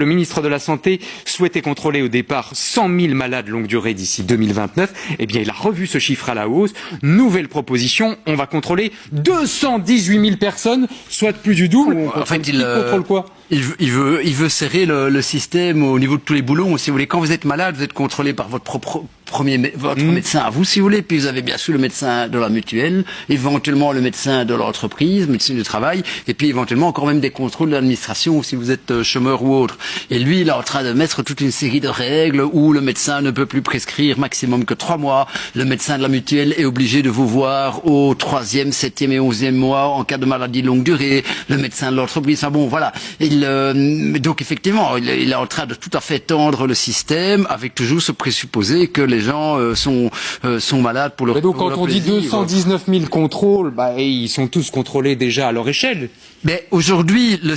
Le ministre de la Santé souhaitait contrôler au départ 100 000 malades longue durée d'ici 2029. Eh bien, il a revu ce chiffre à la hausse. Nouvelle proposition, on va contrôler 218 000 personnes, soit plus du double. En fait, il contrôle quoi? Il veut serrer le système au niveau de tous les boulons. Si vous voulez, quand vous êtes malade, vous êtes contrôlé par votre médecin à vous, si vous voulez. Puis vous avez bien sûr le médecin de la mutuelle, éventuellement le médecin de l'entreprise, médecin du travail, et puis éventuellement encore même des contrôles de l'administration si vous êtes chômeur ou autre. Et lui, il est en train de mettre toute une série de règles où le médecin ne peut plus prescrire maximum que 3 mois. Le médecin de la mutuelle est obligé de vous voir au 3e, 7e et 11e mois en cas de maladie de longue durée. Le médecin de l'entreprise, enfin bon, voilà. Donc effectivement, il est en train de tout à fait tendre le système avec toujours ce présupposé que les gens sont malades pour leur donc quand on dit 219 000 contrôles, ils sont tous contrôlés déjà à leur échelle. Mais aujourd'hui, le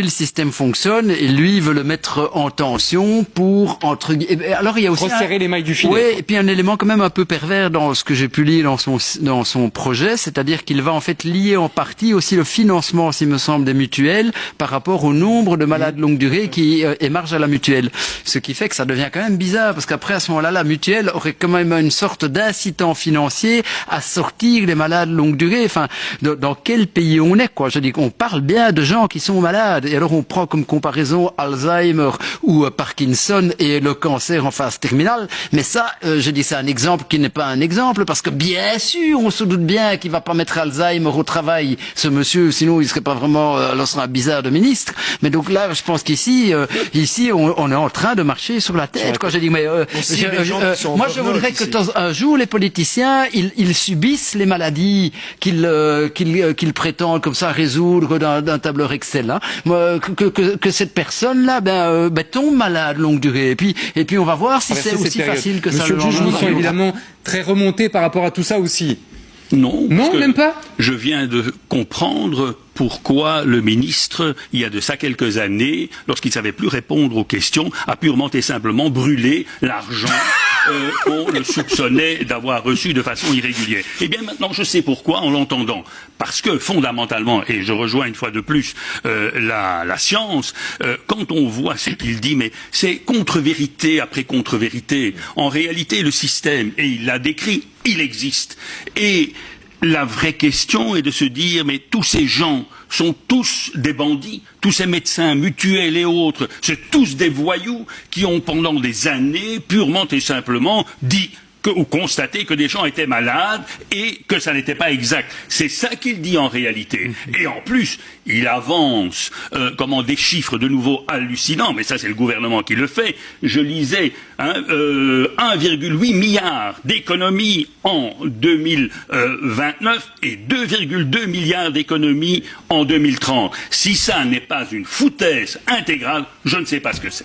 système fonctionne et lui veut le mettre en tension pour alors il y a aussi resserrer les mailles du filet. Oui, et puis un élément quand même un peu pervers dans ce que j'ai pu lire dans son projet, c'est-à-dire qu'il va en fait lier en partie aussi le financement, s'il me semble, des mutuelles par rapport au nombre de malades longue durée qui émargent à la mutuelle. Ce qui fait que ça devient quand même bizarre parce qu'après à ce moment-là, la mutuelle aurait quand même une sorte d'incitant financier à sortir les malades longue durée. Enfin, dans quel pays on est, quoi? Je dis qu'on parle bien de gens qui sont malades et alors on prend comme comparaison Alzheimer ou Parkinson et le cancer en phase terminale. Mais ça, je dis c'est un exemple qui n'est pas un exemple parce que bien sûr, on se doute bien qu'il va pas mettre Alzheimer au travail, ce monsieur, sinon il serait pas vraiment, alors serait un bizarre de ministre. Mais donc là, je pense qu'ici, on est en train de marcher sur la tête. Quand je dis, mais moi je voudrais que un jour les politiciens, ils subissent les maladies qu'ils prétendent comme ça résoudre d'un tableur Excel. Hein. Que cette personne-là, tombe malade longue durée. Et puis on va voir si c'est aussi facile que ça. Monsieur le juge, nous sommes évidemment très remontés par rapport à tout ça aussi. Non, même pas. Je viens de comprendre pourquoi le ministre, il y a de ça quelques années, lorsqu'il ne savait plus répondre aux questions, a purement et simplement brûlé l'argent qu'on le soupçonnait d'avoir reçu de façon irrégulière. Eh bien maintenant, je sais pourquoi en l'entendant. Parce que fondamentalement, et je rejoins une fois de plus la science, quand on voit ce qu'il dit, mais c'est contre-vérité après contre-vérité. En réalité, le système, et il l'a décrit, il existe. Et la vraie question est de se dire, mais tous ces gens sont tous des bandits, tous ces médecins mutuels et autres, c'est tous des voyous qui ont pendant des années purement et simplement dit ou constaté que des gens étaient malades et que ça n'était pas exact. C'est ça qu'il dit en réalité. Et en plus, il avance des chiffres de nouveau hallucinants, mais ça c'est le gouvernement qui le fait. Je lisais 1,8 milliard d'économies en 2029 et 2,2 milliards d'économies en 2030. Si ça n'est pas une foutaise intégrale, je ne sais pas ce que c'est.